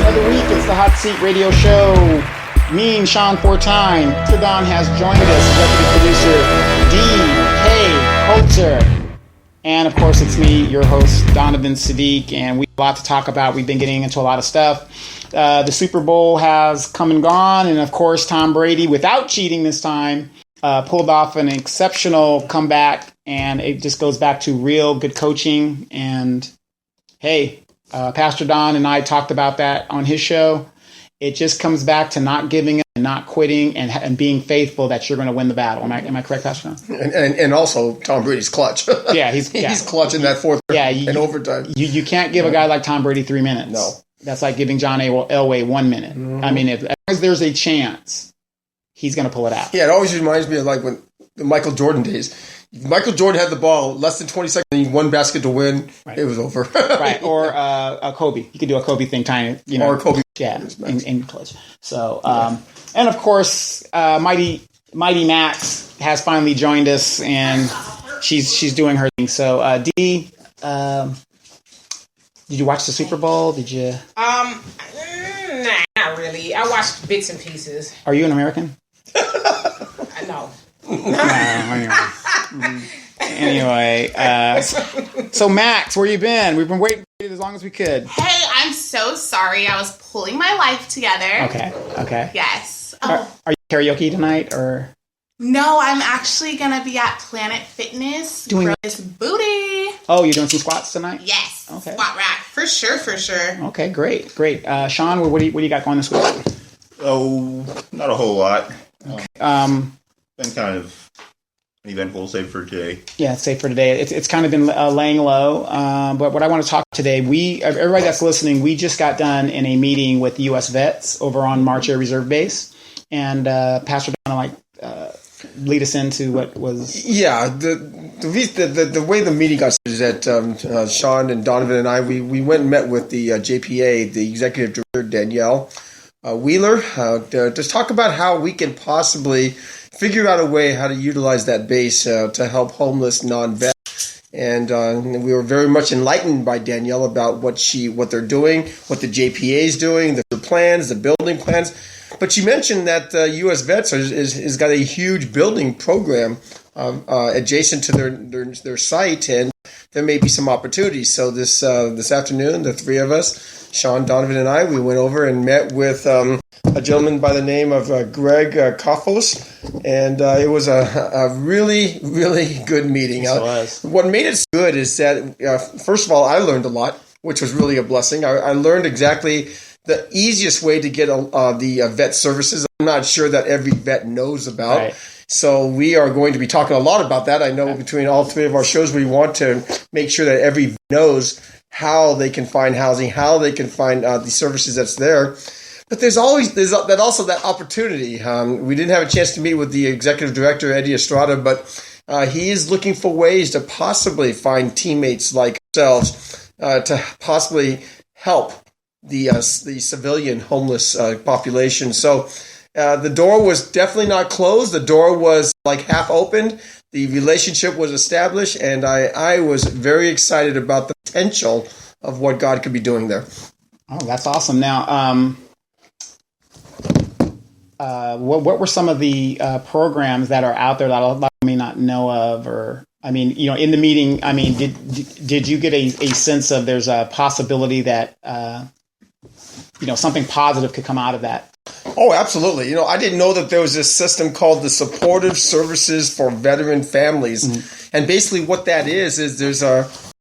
of the week. It's the Hot Seat Radio Show. Me and Sean Fortine. Don has joined us, executive producer D.K. Holzer. And of course, it's me, your host, Donovan Sadiq, and we have a lot to talk about. We've been getting into a lot of stuff. The Super Bowl has come and gone, and of course, Tom Brady, without cheating this time, pulled off an exceptional comeback, and it just goes back to real good coaching. And hey, Pastor Don and I talked about that on his show. It just comes back to not giving up and not quitting and being faithful that you're going to win the battle. Am I correct, Pastor Don? And also Tom Brady's clutch. Yeah, he's clutch in that fourth in overtime. You can't give a guy like Tom Brady 3 minutes. No. That's like giving John Elway 1 minute. Mm-hmm. I mean, as long as there's a chance, he's going to pull it out. Yeah, it always reminds me of like when the Michael Jordan days. Michael Jordan had the ball less than 20 seconds and he one basket to win. Right. It was over. Right. Or a Kobe. You could do a Kobe thing, tiny, Or Kobe. Yeah, in clutch. So, and of course, Mighty Max has finally joined us, and she's doing her thing. So, Dee, did you watch the Super Bowl? Did you? Nah, not really. I watched bits and pieces. Are you an American? No. Anyway, so Max, where you been? We've been waiting as long as we could. Hey, I'm so sorry. I was pulling my life together. Okay. Yes. Are you karaoke tonight or? No, I'm actually gonna be at Planet Fitness doing this booty. Oh, you're doing some squats tonight? Yes. Okay. Squat rack for sure. Okay, great. Sean, what do you got going this week? Oh, not a whole lot. Okay. Been kind of eventful, save for today. Yeah, save for today. It's kind of been laying low. But what I want to talk today, everybody that's listening, we just got done in a meeting with the U.S. vets over on March Air Reserve Base, and Pastor Don lead us into what was. Yeah, the way the meeting got started is that Sean and Donovan and I we went and met with the JPA, the executive director Danielle Wheeler, to talk about how we can possibly figure out a way how to utilize that base to help homeless non-vets. And we were very much enlightened by Danielle about what they're doing, what the JPA is doing, the plans, the building plans. But she mentioned that U.S. Vets has got a huge building program adjacent to their site, and there may be some opportunities. So this afternoon, the three of us, Sean, Donovan, and I, we went over and met with a gentleman by the name of Greg Koffos, and it was a really, really good meeting. What made it good is that, first of all, I learned a lot, which was really a blessing. I learned exactly the easiest way to get the vet services. I'm not sure that every vet knows about. Right. So we are going to be talking a lot about that. I know between all three of our shows, we want to make sure that every vet knows how they can find housing, how they can find the services that's there. But there's also that opportunity. We didn't have a chance to meet with the executive director, Eddie Estrada, but he is looking for ways to possibly find teammates like ourselves to possibly help the civilian homeless population. So the door was definitely not closed. The door was like half opened. The relationship was established, and I was very excited about the potential of what God could be doing there. Oh, that's awesome. Now, what were some of the programs that are out there that a lot may not know of? Or, I mean, in the meeting, I mean, did you get a sense of there's a possibility that something positive could come out of that? Oh, absolutely. I didn't know that there was this system called the Supportive Services for Veteran Families. Mm-hmm. And basically what that is there's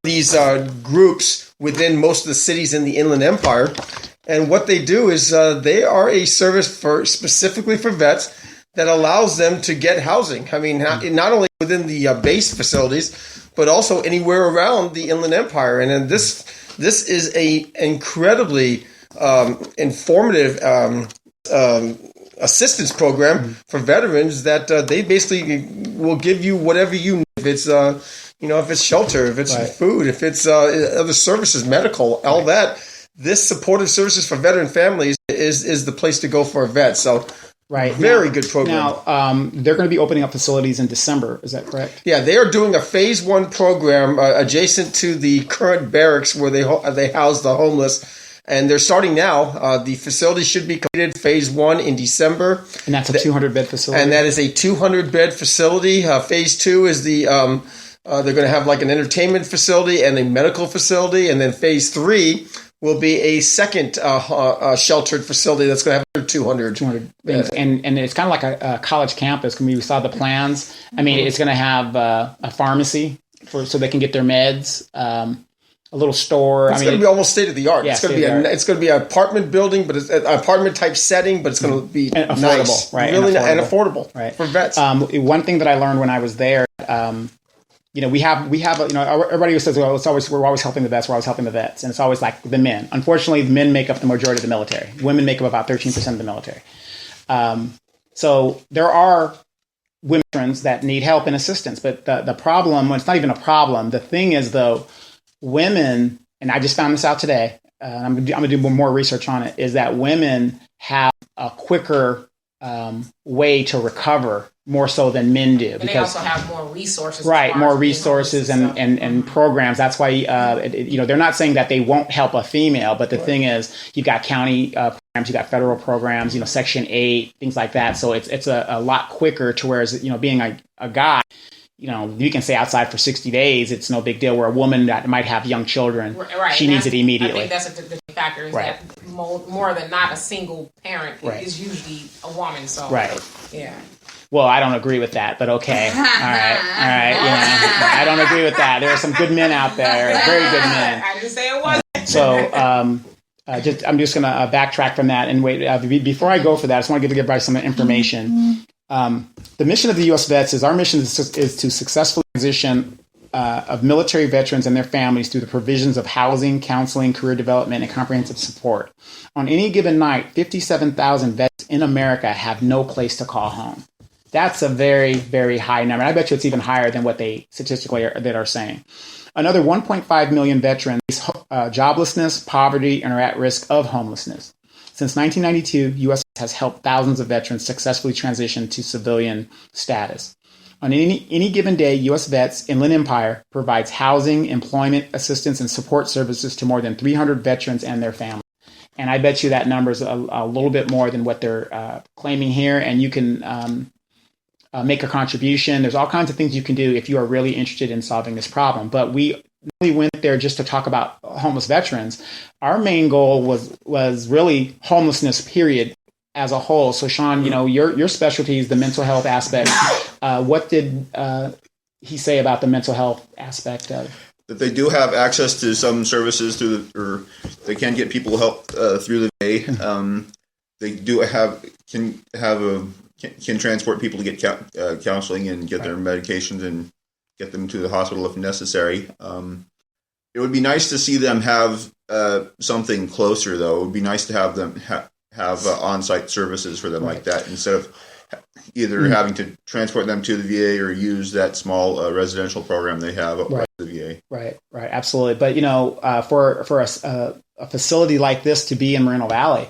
these groups within most of the cities in the Inland Empire. And what they do is they are a service specifically for vets that allows them to get housing. I mean, not only within the base facilities, but also anywhere around the Inland Empire. And then this is a incredibly informative assistance program for veterans that they basically will give you whatever you need. If it's if it's shelter, if it's food, if it's other services, medical, all that. This Supportive Services for Veteran Families is the place to go for a vet. So, very good program. Now, they're going to be opening up facilities in December. Is that correct? Yeah, they are doing a phase 1 program adjacent to the current barracks where they house the homeless. and they're starting now. The facility should be completed phase 1 in December. And that's a 200-bed facility? And that is a 200-bed facility. Phase 2 is the they're going to have like an entertainment facility and a medical facility. And then phase 3 will be a second sheltered facility that's going to have 200 beds. And it's kind of like a college campus. We saw the plans. I mean, it's going to have a pharmacy so they can get their meds. A little store. It's going to be almost state of the art. Yeah, it's going to be an apartment building, but it's an apartment type setting, but it's going to be and affordable, nice, right? Really and affordable, right? For vets. One thing that I learned when I was there, we have everybody says, well, we're always helping the vets, and it's always like the men. Unfortunately, the men make up the majority of the military. Women make up about 13% of the military. So there are women that need help and assistance, but the problem, it's not even a problem. The thing is, though, women, and I just found this out today, I'm going to do more research on it, is that women have a quicker way to recover more so than men do. And because they also have more resources. Right, more resources and programs. That's why, they're not saying that they won't help a female, but the thing is, you've got county programs, you've got federal programs, Section 8, things like that. So it's a lot quicker to whereas, being a guy, you can stay outside for 60 days. It's no big deal. Where a woman that might have young children, right. she needs it immediately. I think that's the factor is right. that more than not a single parent right. is usually a woman. So right. Yeah. Well, I don't agree with that, but okay. All right. I don't agree with that. There are some good men out there, very good men. I didn't say it wasn't. So I'm just going to backtrack from that and wait. Before I go for that, I just want to give everybody some information. The mission of the U.S. Vets is our mission is to successfully transition of military veterans and their families through the provisions of housing, counseling, career development, and comprehensive support. On any given night, 57,000 vets in America have no place to call home. That's a very, very high number. I bet you it's even higher than what they statistically are saying. Another 1.5 million veterans face joblessness, poverty, and are at risk of homelessness. Since 1992, U.S. has helped thousands of veterans successfully transition to civilian status. On any given day, U.S. Vets Inland Empire provides housing, employment, assistance, and support services to more than 300 veterans and their families. And I bet you that number is a little bit more than what they're claiming here. And you can make a contribution. There's all kinds of things you can do if you are really interested in solving this problem. But we really went there just to talk about homeless veterans. Our main goal was really homelessness, period, as a whole. So, Sean, your specialty is the mental health aspect. What did he say about the mental health aspect of? That they do have access to some services or they can get people help through the VA. They do can transport people to get counseling and get their medications and get them to the hospital if necessary. It would be nice to see them have something closer, though. It would be nice to have them have on-site services for them like that instead of either having to transport them to the VA or use that small residential program they have at the VA. Right, absolutely. But for a facility like this to be in Moreno Valley,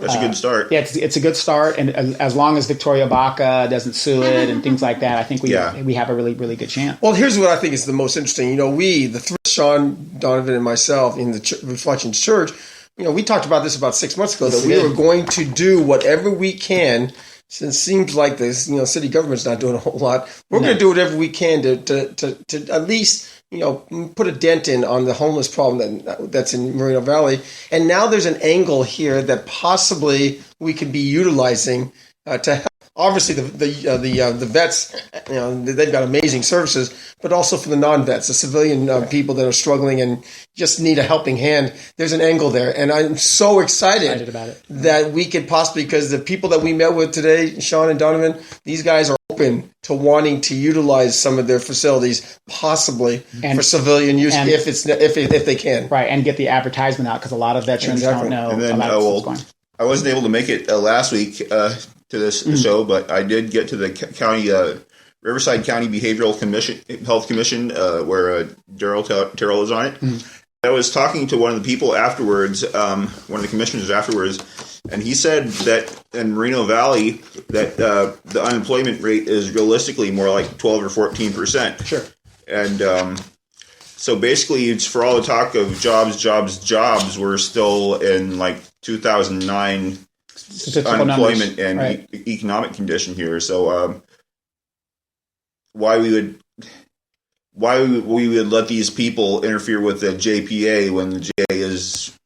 that's a good start. Yeah, it's a good start, and as long as Victoria Baca doesn't sue it and things like that, I think we have a really, really good chance. Well, here's what I think is the most interesting. We, the three, Sean, Donovan, and myself in the Reflections Church, we talked about this about 6 months ago, that we were going to do whatever we can, since it seems like this, city government's not doing a whole lot. We're going to do whatever we can to at least put a dent in on the homeless problem that's in Moreno Valley. And now there's an angle here that possibly we could be utilizing to help. Obviously, the vets, they've got amazing services, but also for the non-vets, the civilian people that are struggling and just need a helping hand. There's an angle there, and I'm so excited about it. That we could possibly, because the people that we met with today, Sean and Donovan, these guys are open to wanting to utilize some of their facilities, possibly for civilian use, if they can. Right, and get the advertisement out, because a lot of veterans don't know about what's going on. I wasn't able to make it last week to this show, but I did get to the county Riverside County Behavioral Health Commission, where Daryl Terrell is on it. I was talking to one of the people afterwards, one of the commissioners afterwards, and he said that in Moreno Valley that the unemployment rate is realistically more like 12 or 14%. Sure. And So basically, it's for all the talk of jobs, we're still in like 2009 unemployment and right. economic condition here. So why we would let these people interfere with the JPA when the JPA is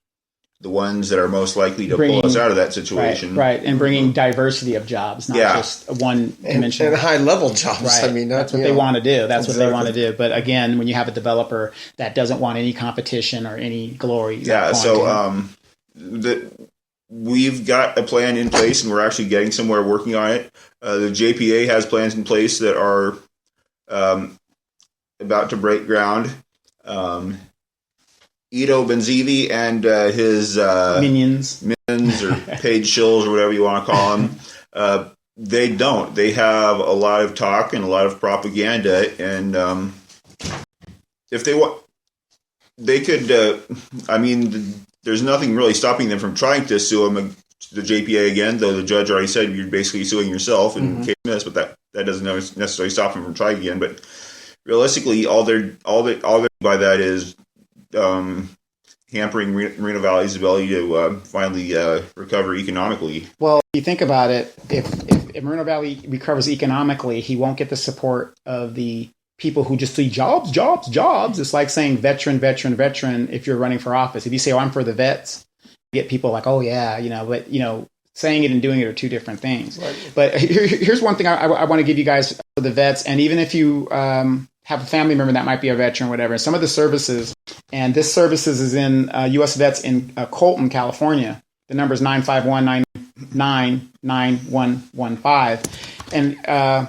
the ones that are most likely to pull us out of that situation. Right, and bringing diversity of jobs, not just one dimension. And high-level jobs. Right. I mean, that's what they want to do. That's what they want to do. But again, when you have a developer that doesn't want any competition or any glory. Yeah, so we've got a plan in place, and we're actually getting somewhere working on it. The JPA has plans in place that are about to break ground. Ido Benzivi and his minions or paid shills or whatever you want to call them, they don't. They have a lot of talk and a lot of propaganda, and if they want, they could. I mean, there's nothing really stopping them from trying to sue them, the JPA again. Though the judge already said you're basically suing yourself in case of this, but that doesn't necessarily stop them from trying again. But realistically, all they by that is hampering Moreno Valley's ability to finally recover economically. Well, if you think about it, if Moreno Valley recovers economically, he won't get the support of the people who just see jobs. It's like saying veteran. If you're running for office, if you say, "Oh, I'm for the vets," you get people like, "Oh yeah," but saying it and doing it are two different things. Right. But here's one thing I want to give you guys for the vets, and even if you have a family member that might be a veteran or whatever, some of the services, and this services is in U.S. Vets in Colton, California. The number is 951-999-9115. And, I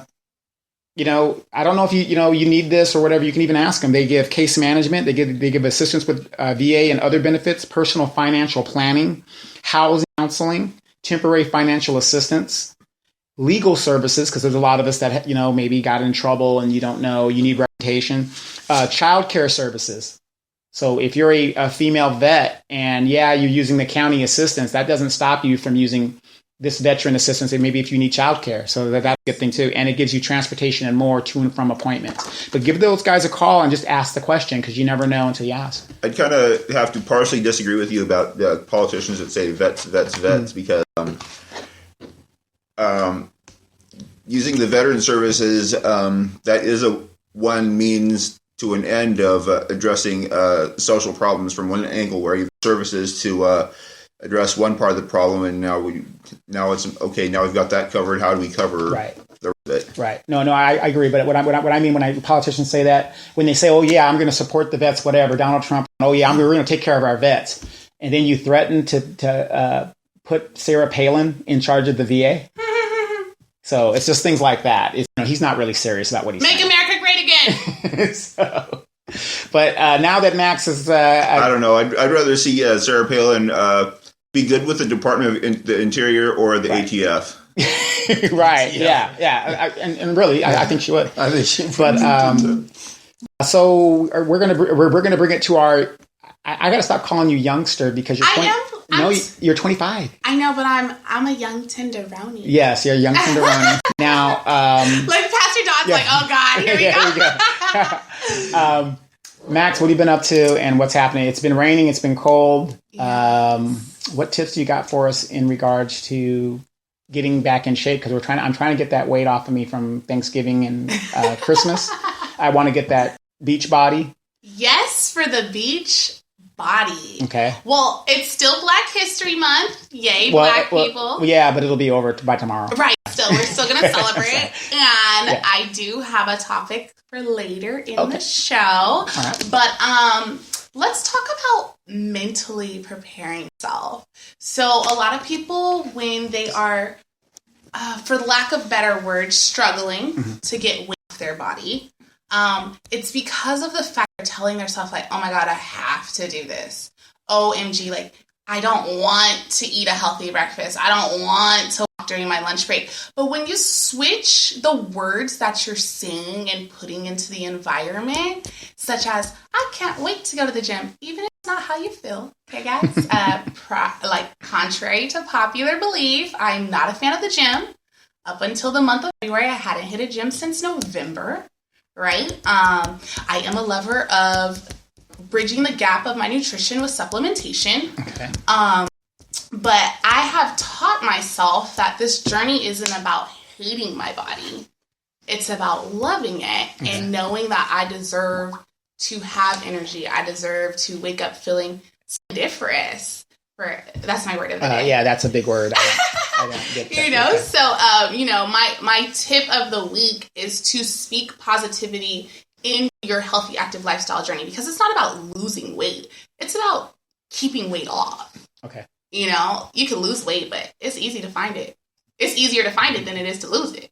don't know if you need this or whatever. You can even ask them. They give case management. They give assistance with VA and other benefits, personal financial planning, housing counseling, temporary financial assistance, legal services, because there's a lot of us that, maybe got in trouble and you don't know, you need representation, child care services. So if you're a female vet and you're using the county assistance, that doesn't stop you from using this veteran assistance, and maybe if you need child care. So that's a good thing too. And it gives you transportation and more to and from appointments. But give those guys a call and just ask the question, because you never know until you ask. I'd kind of have to partially disagree with you about the politicians that say vets, because using the veteran services, that is one means to an end of addressing social problems from one angle, where you have services to address one part of the problem, and now it's okay. Now we've got that covered. How do we cover the rest of it? Right. No, I agree. But what I mean when politicians say that, when they say, "Oh yeah, I'm going to support the vets," whatever, Donald Trump, "Oh yeah, we're going to take care of our vets," and then you threaten to put Sarah Palin in charge of the VA. So it's just things like that. He's not really serious about what he's saying. Make America great again. But now that Max is... I don't know. I'd rather see Sarah Palin be good with the Department of the Interior or the ATF. Right, yeah. And really, I think she would. I think she would. But, so we're gonna bring it to our... I got to stop calling you youngster, because you're 20... No, you're 25. I know, but I'm a young tenderoni. Yes, you're a young tenderoni. Now, like Pastor Don's like, "Oh God, here we go." Max, what have you been up to, and what's happening? It's been raining. It's been cold. Yes. What tips do you got for us in regards to getting back in shape? Because I'm trying to get that weight off of me from Thanksgiving and Christmas. I want to get that beach body. Yes, for the beach body. Okay. Well, it's still Black History Month. Yay, Black people. Yeah, but it'll be over by tomorrow. Right. We're still going to celebrate. And I do have a topic for later in the show. All right. But let's talk about mentally preparing yourself. So a lot of people, when they are, for lack of better words, struggling to get weight off their body, it's because of the fact they're telling themselves, like, "Oh my God, I have to do this. OMG, like, I don't want to eat a healthy breakfast. I don't want to walk during my lunch break." But when you switch the words that you're saying and putting into the environment, such as, "I can't wait to go to the gym," even if it's not how you feel. Okay, guys? Contrary to popular belief, I'm not a fan of the gym. Up until the month of February, I hadn't hit a gym since November. Right? I am a lover of bridging the gap of my nutrition with supplementation. Okay. But I have taught myself that this journey isn't about hating my body. It's about loving it and knowing that I deserve to have energy. I deserve to wake up feeling splendiferous. That's my word of the day. Yeah, that's a big word. I don't get that. You know, so, my tip of the week is to speak positivity in your healthy, active lifestyle journey, because it's not about losing weight. It's about keeping weight off. Okay. You know, you can lose weight, but it's easy to find it. It's easier to find it than it is to lose it.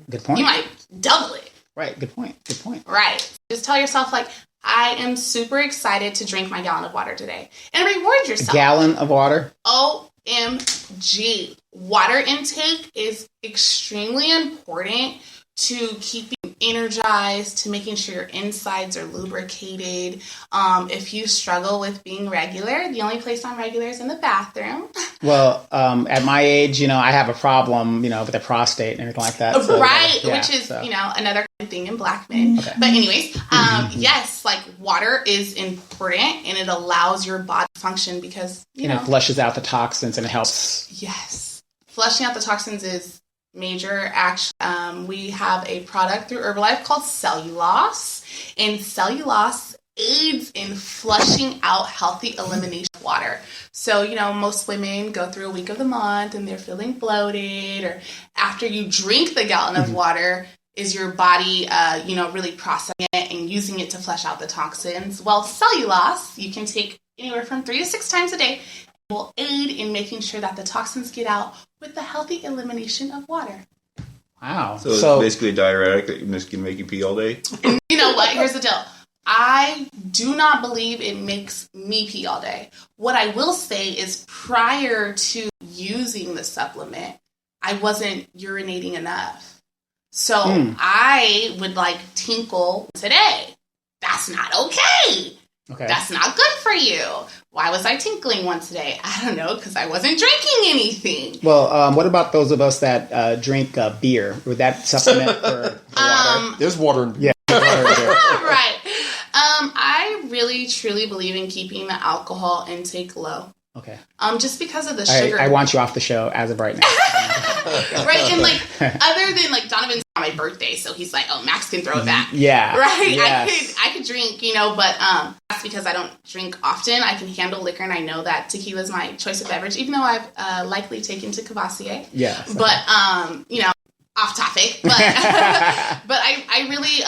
Good point. You might double it. Right. Good point. Good point. Right. Just tell yourself, like, I am super excited to drink my gallon of water today. And reward yourself. Gallon of water? OMG. Water intake is extremely important to keeping energized, to making sure your insides are lubricated. If you struggle with being regular, the only place I'm regular is in the bathroom. Well, at my age, I have a problem, with the prostate and everything like that. So, right, yeah, which is, so. Another thing in Black men. Okay. But anyways, yes, like water is important and it allows your body to function because, it flushes out the toxins and it helps. Yes. Flushing out the toxins is major action. We have a product through Herbalife called Cellulose, and Cellulose aids in flushing out healthy elimination of water. So, most women go through a week of the month and they're feeling bloated, or after you drink the gallon of water, is your body, really processing it and using it to flush out the toxins? Well, Cellulose, you can take anywhere from 3 to 6 times a day, will aid in making sure that the toxins get out with the healthy elimination of water. Wow. So it's basically a diuretic that can make you pee all day? And you know what? Here's the deal. I do not believe it makes me pee all day. What I will say is prior to using the supplement, I wasn't urinating enough. So I would tinkle today. That's not okay. Okay. That's not good for you. Why was I tinkling once a day? I don't know, because I wasn't drinking anything. Well, what about those of us that drink beer? Would that supplement for water? There's water in beer. Yeah. Right. I really, truly believe in keeping the alcohol intake low. Okay. Just because of the sugar. I want you off the show as of right now. Right, and other than Donovan's on my birthday, so he's like, oh, Max can throw it back. Yeah. Right. Yes. I could drink, but that's because I don't drink often. I can handle liquor, and I know that tequila is my choice of beverage, even though I've likely taken to Cavassier. Yeah. But off topic. But but I really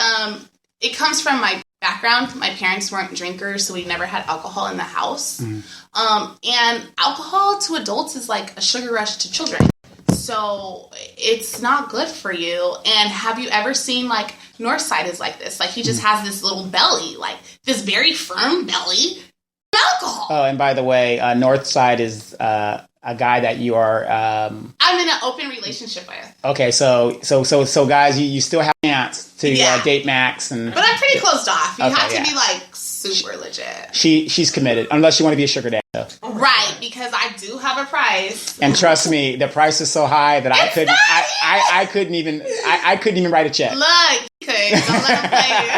it comes from my background. My parents weren't drinkers, so we never had alcohol in the house. And alcohol to adults is like a sugar rush to children. So it's not good for you. And have you ever seen Northside is like this? He just has this little belly, this very firm belly of alcohol. Oh, and by the way, Northside is a guy that you are. I'm in an open relationship with. Okay, so guys, you still have a chance to date Max, but I'm pretty closed off. You have to yeah. be super legit. She's committed, unless you want to be a sugar daddy. So. Right, because I do have a price. And trust me, the price is so high that I couldn't even write a check. Look, you could. Don't let him play you.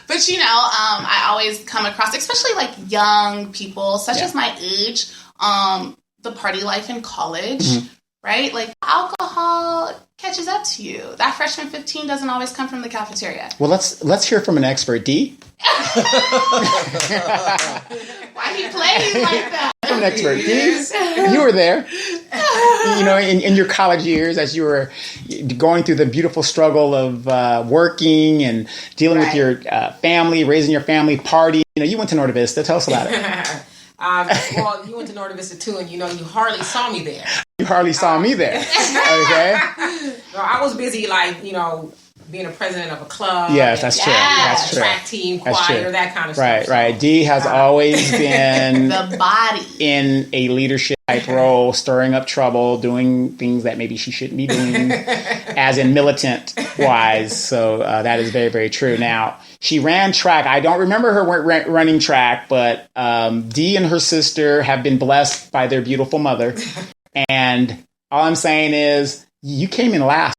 But I always come across, especially young people, such as my age, the party life in college, right? Alcohol catches up to you. That freshman 15 doesn't always come from the cafeteria. Well, let's hear from an expert. D? Why do you play like that? From an expert. D? You were there. In your college years, as you were going through the beautiful struggle of working and dealing with your family, raising your family, partying. You went to Norte Vista. Tell us about it. Well, you went to Norte Vista too, and you hardly saw me there. You hardly saw me there. Okay. No, I was busy, being a president of a club. Yes, that's true. That's true. Track team, choir, that kind of stuff. Right. Dee has always been the body in a leadership type role, stirring up trouble, doing things that maybe she shouldn't be doing, as in militant wise. So that is very, very true. Now, she ran track. I don't remember her running track, but Dee and her sister have been blessed by their beautiful mother. And all I'm saying is, you came in last.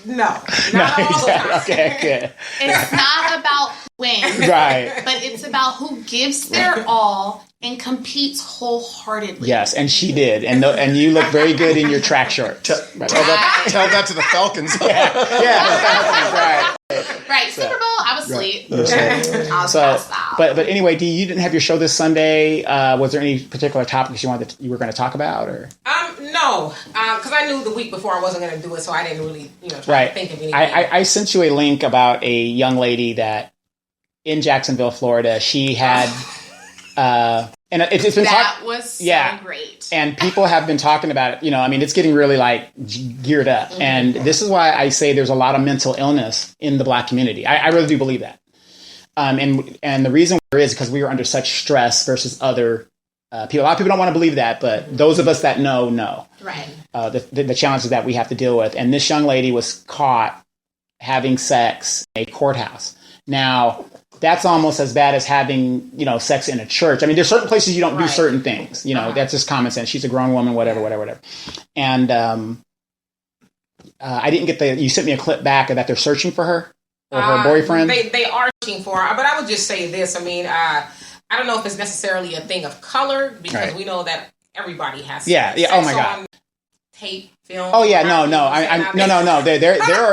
No, not all the time. Okay, good. It's not about who wins, Right. but it's about who gives their all and competes wholeheartedly. Yes, and she did, and you look very good in your track shorts. Right. Tell that to the Falcons. Right. Right, Super Bowl, I was asleep. I was So, passed out. but anyway, Dee, you didn't have your show this Sunday. Was there any particular topics you were going to talk about, or? No, because I knew the week before I wasn't going to do it, so I didn't really, try Right. to think of anything. I sent you a link about a young lady that in Jacksonville, Florida, she had, and it's been that was so great. And people have been talking about it. I mean, it's getting really geared up. Mm-hmm. And this is why I say there's a lot of mental illness in the Black community. I really do believe that. And the reason there is because we are under such stress versus other people. A lot of people don't want to believe that, but those of us that know. Right. The challenges that we have to deal with. And this young lady was caught having sex in a courthouse. Now, that's almost as bad as having, sex in a church. I mean, there's certain places you don't do certain things. That's just common sense. She's a grown woman, whatever. And I didn't get you sent me a clip back that they're searching for her or her boyfriend. They are searching for her, but I would just say this. I mean, I don't know if it's necessarily a thing of color because we know that everybody has sex oh my God. On tape, film. Oh yeah, no.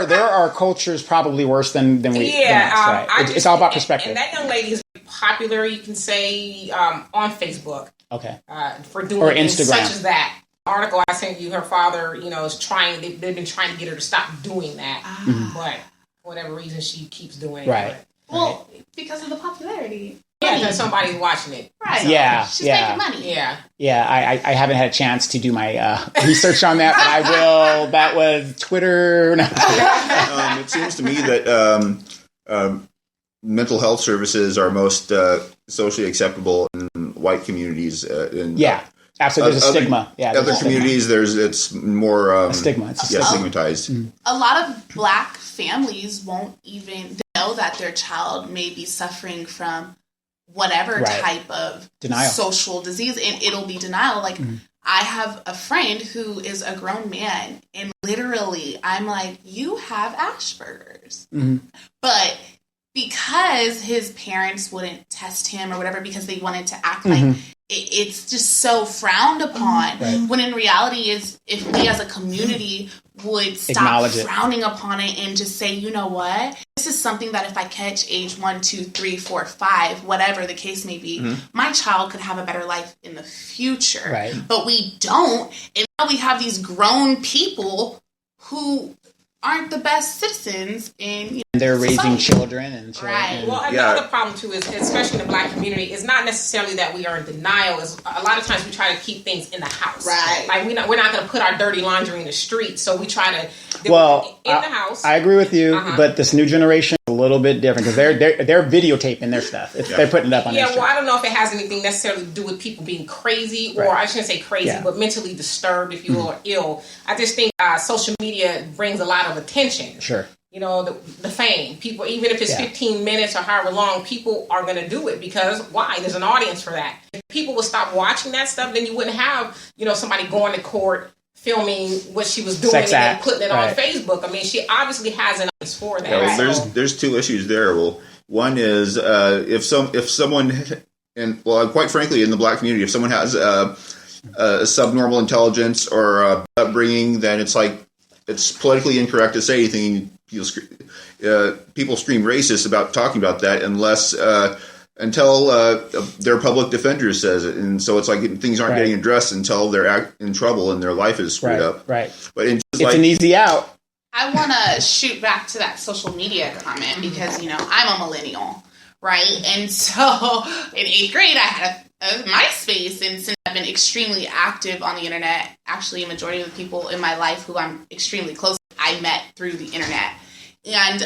There are cultures probably worse than we. Yeah, than us, right? It's all about perspective. And that young lady is popular. You can say on Facebook. Okay. For doing or things Instagram. such as that. Article I sent you. Her father, is trying. They've been trying to get her to stop doing that, but for whatever reason, she keeps doing it. Right. Well, because of the popularity. Yeah, because somebody's watching it. Right. So, she's making money. Yeah. Yeah, I haven't had a chance to do my research on that, but I will. That was Twitter. It seems to me that mental health services are most socially acceptable in white communities. Absolutely. There's a stigma. Other communities, it's more a stigma. It's stigmatized. A lot of Black families won't even know that their child may be suffering from whatever type of denial, social disease, and it'll be denial. Like I have a friend who is a grown man, and literally I'm like, you have Asperger's, but because his parents wouldn't test him or whatever because they wanted to act like it's just so frowned upon, when in reality is if we as a community would stop frowning upon it and just say, you know what, this is something that if I catch age 1, 2, 3, 4, 5, whatever the case may be, my child could have a better life in the future. Right. But we don't, and now we have these grown people aren't the best citizens in they're society. raising children and children. Right. Well, another problem too is, especially in the Black community, is not necessarily that we are in denial. Is a lot of times we try to keep things in the house. Right. Like we're not going to put our dirty laundry in the street, so we try to do it in the house. I agree with you, but this new generation is a little bit different because they're videotaping their stuff. They're putting it up on their well, I don't know if it has anything necessarily to do with people being crazy, or I shouldn't say crazy, but mentally disturbed, if you will, or ill. I just think social media brings a lot of attention. Sure. The fame. People, even if it's 15 minutes or however long, people are going to do it because why? There's an audience for that. If people would stop watching that stuff, then you wouldn't have, somebody going to court filming what she was doing and then putting it on Facebook. I mean, she obviously has an audience for that. Yeah, well, there's two issues there. Well, one is if someone, and well, quite frankly, in the Black community, if someone has subnormal intelligence or upbringing, then it's politically incorrect to say anything. People scream racist about talking about that until their public defender says it, and so it's like things aren't getting addressed until they're in trouble and their life is screwed up. Right. But it's an easy out. I want to shoot back to that social media comment because I'm a millennial, right? And so in 8th grade, I had a MySpace, and since I've been extremely active on the internet, actually a majority of the people in my life who I'm extremely close with, I met through the internet. And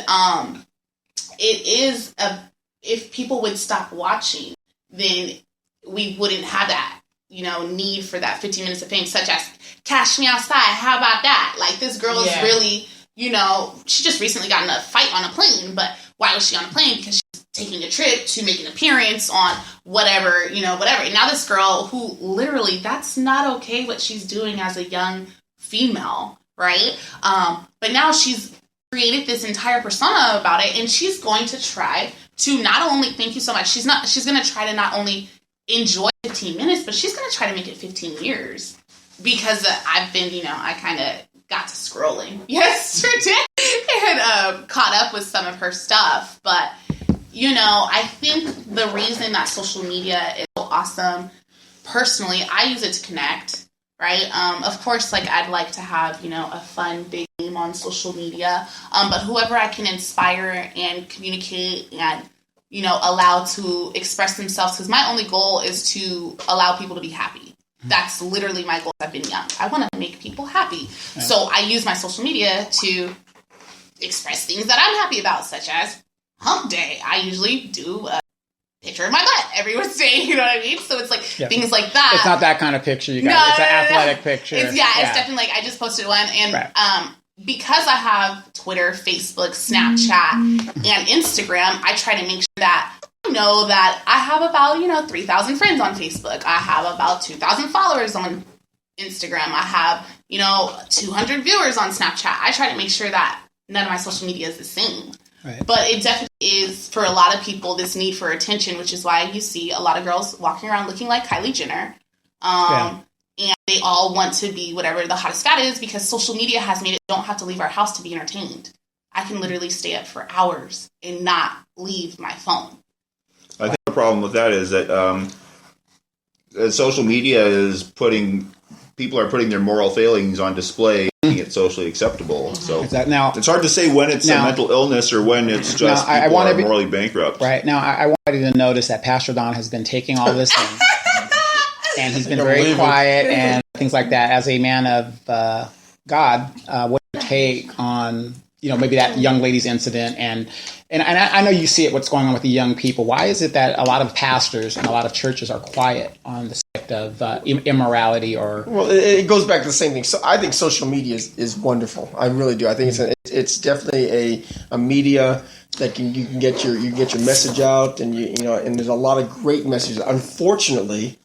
it is if people would stop watching, then we wouldn't have that, need for that 15 minutes of fame, such as Cash Me Outside. How about that? Like, this girl is really, she just recently got in a fight on a plane, but why was she on a plane? Because she's taking a trip to make an appearance on whatever. And now this girl who literally, that's not okay what she's doing as a young female, right? But now she's created this entire persona about it, and she's going to try to not only, thank you so much, she's going to try to not only enjoy 15 minutes, but she's going to try to make it 15 years. Because I've been, I kind of got to scrolling yesterday and caught up with some of her stuff. But, I think the reason that social media is so awesome, personally, I use it to connect, right? Of course, I'd like to have, a fun big name on social media. But whoever I can inspire and communicate and, allow to express themselves, because my only goal is to allow people to be happy. That's literally my goal. I've been young. I want to make people happy. Yeah. So I use my social media to express things that I'm happy about, such as hump day. I usually do a picture of my butt every Wednesday. You know what I mean? So it's things like that. It's not that kind of picture you got. No, it's an athletic picture. It's definitely I just posted one. And because I have Twitter, Facebook, Snapchat, and Instagram, I try to make sure that I know that I have about, 3,000 friends on Facebook. I have about 2,000 followers on Instagram. I have, 200 viewers on Snapchat. I try to make sure that none of my social media is the same. Right. But it definitely is, for a lot of people, this need for attention, which is why you see a lot of girls walking around looking like Kylie Jenner. And they all want to be whatever the hottest fad is, because social media has made it, don't have to leave our house to be entertained. I can literally stay up for hours and not leave my phone. I think the problem with that is that social media is people are putting their moral failings on display, making it socially acceptable. So it's hard to say when it's a mental illness or when it's just people are morally bankrupt. Right. Now, I want you to notice that Pastor Don has been taking all this in, and he's been very quiet and things like that. As a man of God, what do you take on maybe that young lady's incident, and I know you see it, what's going on with the young people. Why is it that a lot of pastors and a lot of churches are quiet on the subject of immorality? Well, it goes back to the same thing. So I think social media is wonderful. I really do. I think it's definitely a media that you can get your message out, and and there's a lot of great messages. Unfortunately,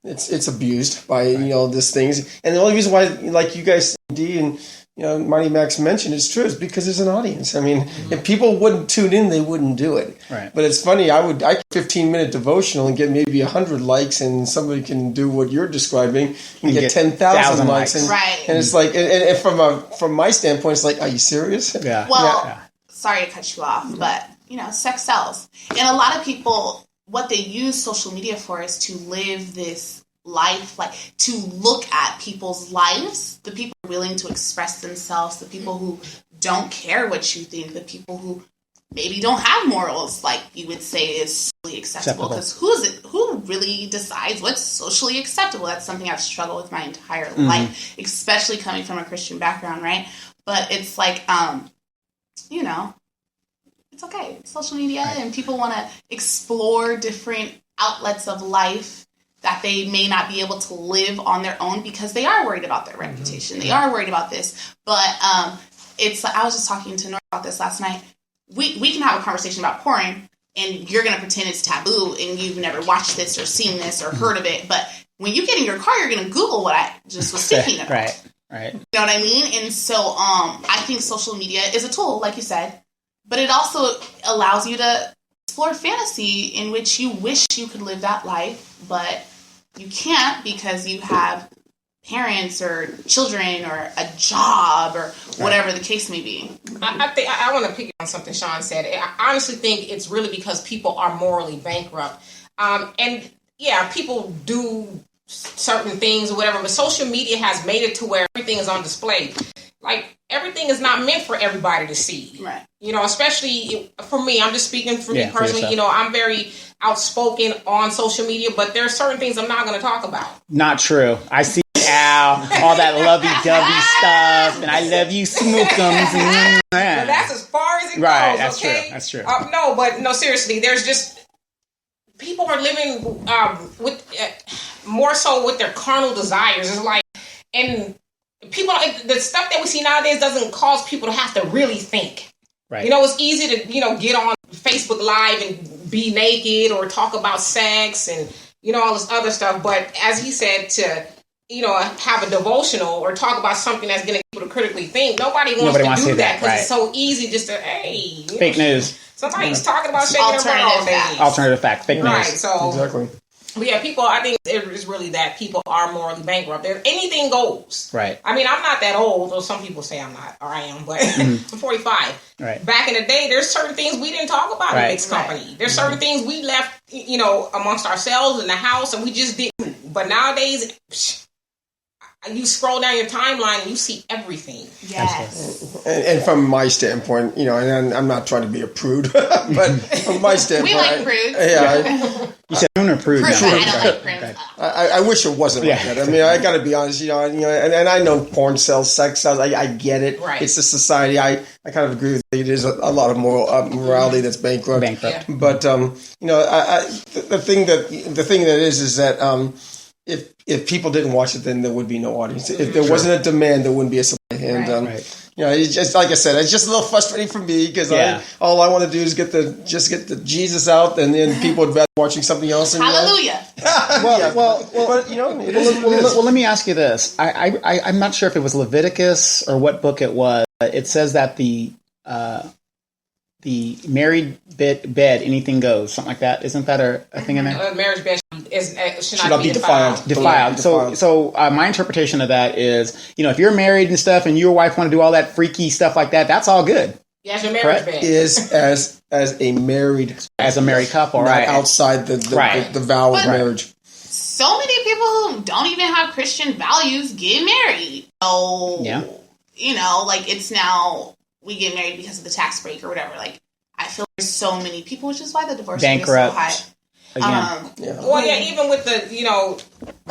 it's abused by these things, and the only reason why, like you guys, D and Marty Max mentioned, it's true, is because there's an audience. I mean, if people wouldn't tune in, they wouldn't do it. Right. But it's funny, I 15-minute devotional and get maybe 100 likes, and somebody can do what you're describing and get 10,000 likes. And, right. And it's like, and from my standpoint, it's like, are you serious? Yeah. Well, sorry to cut you off, but sex sells. And a lot of people, what they use social media for is to live this life, to look at people's lives, the people who are willing to express themselves, the people who don't care what you think, the people who maybe don't have morals, like you would say is socially acceptable. Because who really decides what's socially acceptable? That's something I've struggled with my entire life, especially coming from a Christian background, right? But it's it's okay. It's social media, and people want to explore different outlets of life that they may not be able to live on their own because they are worried about their reputation. They are worried about this. But I was just talking to Nora about this last night. We can have a conversation about porn, and you're going to pretend it's taboo, and you've never watched this or seen this or heard of it. But when you get in your car, you're going to Google what I just was thinking about. Right. You know what I mean? And so I think social media is a tool, like you said, but it also allows you to explore fantasy in which you wish you could live that life, but you can't because you have parents or children or a job or whatever the case may be. I think I want to pick on something Sean said. I honestly think it's really because people are morally bankrupt. And people do certain things or whatever, but social media has made it to where everything is on display. Like, everything is not meant for everybody to see. Right. Especially for me, I'm just speaking for me personally. I'm very outspoken on social media, but there are certain things I'm not going to talk about. Not true. I see Al, all that lovey-dovey stuff, and I love you, smookums. But that's as far as it goes. Right, that's okay? true. That's true. No, seriously, there's just people are living with more so with their carnal desires. It's like, and people, the stuff that we see nowadays doesn't cause people to have to really think. Right. It's easy to, get on Facebook Live and be naked or talk about sex and, all this other stuff. But as he said, to have a devotional or talk about something that's going to get people to critically think. Nobody wants to do that because it's so easy just to, fake news. Somebody's talking about shaking their butt all day. Alternative fact, fake news. Right, so Exactly. But yeah, people, I think it's really that people are morally bankrupt. Anything goes. Right. I mean, I'm not that old, or some people say I'm not, or I am, but I'm 45. Right. Back in the day, there's certain things we didn't talk about in a mixed company. There's certain things we left, amongst ourselves in the house, and we just didn't. But nowadays, you scroll down your timeline and you see everything. Yes. And from my standpoint, and I'm not trying to be a prude, but from my standpoint, We like prudes. Yeah. You said prude or prude? Prude. I don't like prudes. I wish it wasn't like that. I mean, I got to be honest, and I know porn sells, sex sells. I get it. Right. It's a society. I kind of agree with you. There's a lot of morality that's bankrupt. Yeah. But the thing that is that if people didn't watch it, then there would be no audience. If there wasn't a demand, there wouldn't be a supply. And it's just like I said, it's just a little frustrating for me because all I want to do is get the Jesus out, and then people would rather watching something else. And, Hallelujah. But it is what it is. Well, let me ask you this. I'm not sure if it was Leviticus or what book it was. It says that the married bed, anything goes, something like that. Isn't that a thing in there? Marriage bed should not be defiled. Defiled. So my interpretation of that is, if you're married and stuff, and your wife want to do all that freaky stuff like that, that's all good. Yes, your marriage bed is as a married couple, not right? Outside the vow of marriage. So many people who don't even have Christian values get married. So it's now. We get married because of the tax break or whatever. Like, I feel there's so many people, which is why the divorce rate is so high. Even with the,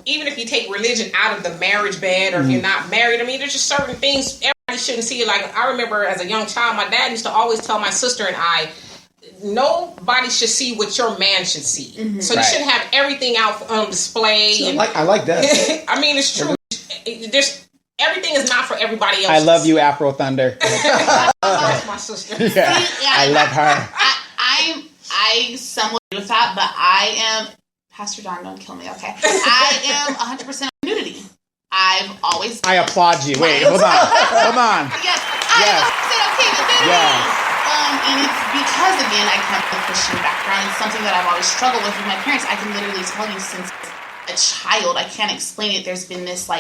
even if you take religion out of the marriage bed, or if you're not married, I mean, there's just certain things everybody shouldn't see it. Like, I remember as a young child, my dad used to always tell my sister and I, nobody should see what your man should see. Mm-hmm. So you shouldn't have everything out on display. I like that. I mean, it's true. Everything is not for everybody else. I love you, Afro Thunder. That's my sister. Yeah. I love her. I somewhat agree with that, but I am Pastor Don. Don't kill me, okay? I am 100% nudity. I've always. I applaud you. Wait, hold on. Yes, I am 100% okay with nudity. Yes. And it's because, again, I come from a Christian background. It's something that I've always struggled with my parents. I can literally tell you since a child, I can't explain it. There's been this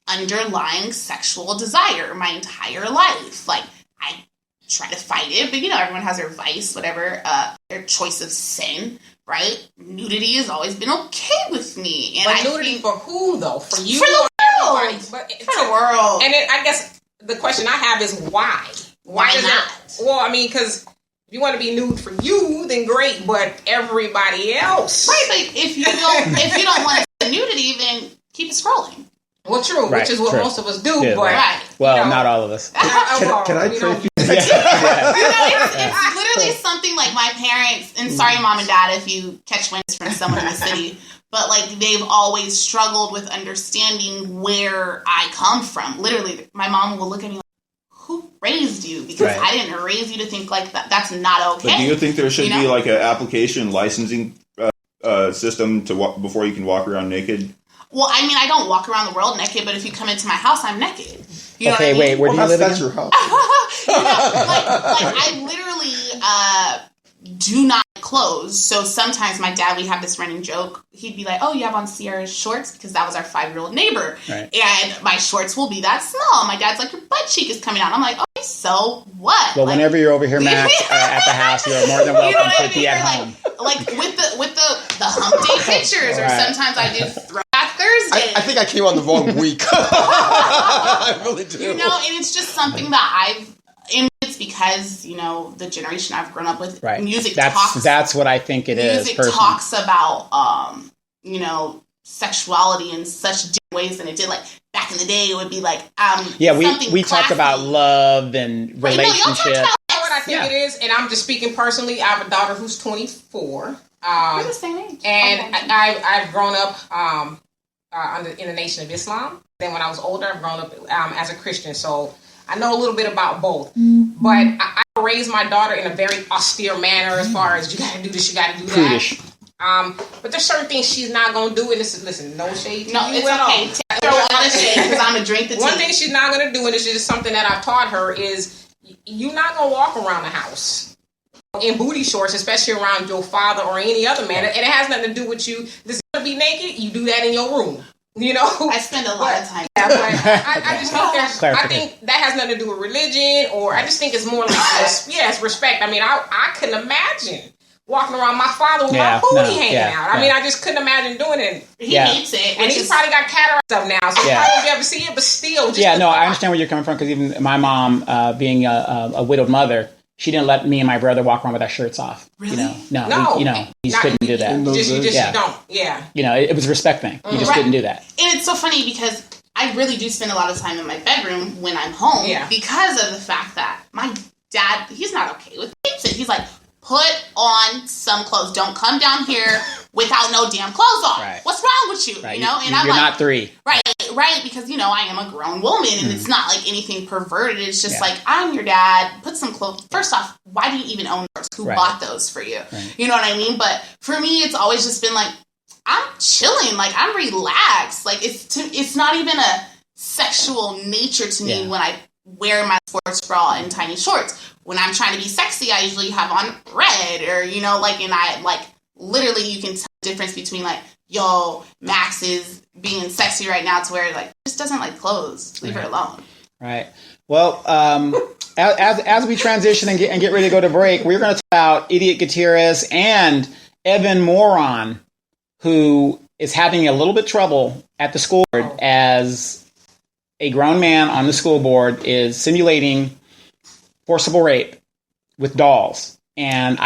underlying sexual desire my entire life. Like, I try to fight it, but everyone has their vice, whatever, their choice of sin, right? Nudity has always been okay with me. And but nudity for who, though? For you? For the world. Everybody? For the world. And I guess the question I have is why? Why not? Well, I mean, because if you want to be nude for you, then great, but everybody else. Right, but if you don't want to see nudity, then keep it scrolling. Well, true, which is what most of us do, but not all of us. Can I pray for you? It's literally something like my parents, and sorry, Mom and Dad, if you catch winds from someone in the city, but they've always struggled with understanding where I come from. Literally, my mom will look at me like, who raised you? Because I didn't raise you to think like that. That's not okay. But do you think there should be an application licensing system before you can walk around naked? Well, I mean, I don't walk around the world naked, but if you come into my house, I'm naked. You know okay, what I mean? wait, where do you live? That's your house. You know, like I literally do not clothes. So sometimes my dad, we have this running joke. He'd be like, "Oh, you have on Sierra's shorts?" Because that was our 5-year-old neighbor. Right. And my shorts will be that small. My dad's like, "Your butt cheek is coming out." I'm like, "Okay, so what?" Well, like, whenever you're over here, Max, at the house, you're more than welcome to be at home. Like with the hump day pictures, or sometimes I do Throwback Thursday. I think I came on the wrong week. I really do. You know, and it's just something that it's because, you know, the generation I've grown up with, right. That's what I think it is. Music talks about, you know, sexuality in such different ways than it did. Like back in the day, it would be like, we talked about love and relationship. You know what I think it is, and I'm just speaking personally. I have a daughter who's 24. We're the same age. And I've grown up in the Nation of Islam. Then when I was older, I've grown up as a Christian. So I know a little bit about both. Mm-hmm. But I raised my daughter in a very austere manner as far as you got to do this, you got to do that. But there's certain things she's not going to do. And listen, no shade to you it's at okay. all. throw all the shade because I'm going to drink the tea. One thing she's not going to do, and it's just something that I've taught her, is you're not going to walk around the house in booty shorts, especially around your father or any other man. And it has nothing to do with you. This is going to be naked. You do that in your room. You know, I spend a lot of time. Yeah, but I just think I think that has nothing to do with religion, or I just think it's more like it's respect. I mean, I couldn't imagine walking around my father with my booty hanging out. I mean, I just couldn't imagine doing it. He needs it, and he's probably got cataract stuff now, so he probably won't be able to see it. But still, just I understand where you're coming from, because even my mom, being a widowed mother, she didn't let me and my brother walk around with our shirts off. Really? No. We just couldn't do that. You don't. Yeah. It was a respect thing. You just couldn't do that. And it's so funny because I really do spend a lot of time in my bedroom when I'm home because of the fact that my dad, he's not okay with it. He's like, put on some clothes. Don't come down here without no damn clothes on. Right. What's wrong with you? Right. And I'm you're like, not 3. Right, because, I am a grown woman, and it's not like anything perverted. It's just like, I'm your dad, put some clothes. First off, why do you even own those? Who bought those for you? Right. You know what I mean? But for me, it's always just been like, I'm chilling, like, I'm relaxed. Like, it's not even a sexual nature to me when I wear my sports bra and tiny shorts. When I'm trying to be sexy, I usually have on red, or, and I, like, literally you can tell the difference between, like, yo, Max is being sexy right now to where, like, just doesn't like clothes. Leave her alone. Right. Well, as we transition and get ready to go to break, we're going to talk about Idiot Gutierrez and Evan Moron, who is having a little bit trouble at the school board as a grown man on the school board is simulating forcible rape with dolls. And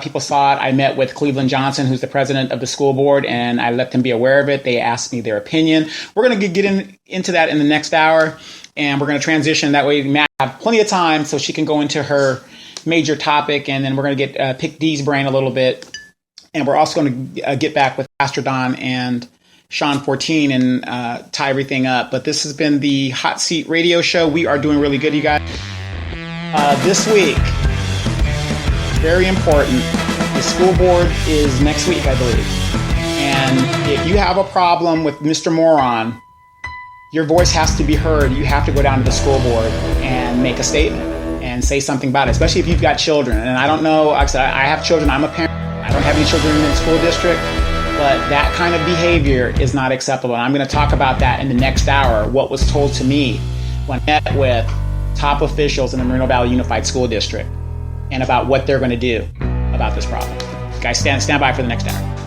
people saw it. I met with Cleveland Johnson, who's the president of the school board, and I let them be aware of it. They asked me their opinion. We're going to get into that in the next hour, and we're going to transition. That way, Matt have plenty of time so she can go into her major topic, and then we're going to pick Dee's brain a little bit. And we're also going to get back with Pastor Don and Sean 14 and tie everything up. But this has been the Hot Seat Radio Show. We are doing really good, you guys. This week, very important. The school board is next week, I believe. And if you have a problem with Mr. Moron, your voice has to be heard. You have to go down to the school board and make a statement and say something about it, especially if you've got children. And I don't know, like I said, I have children. I'm a parent. I don't have any children in the school district, but that kind of behavior is not acceptable. And I'm going to talk about that in the next hour, what was told to me when I met with top officials in the Moreno Valley Unified School District, and about what they're going to do about this problem. Guys, stand by for the next hour.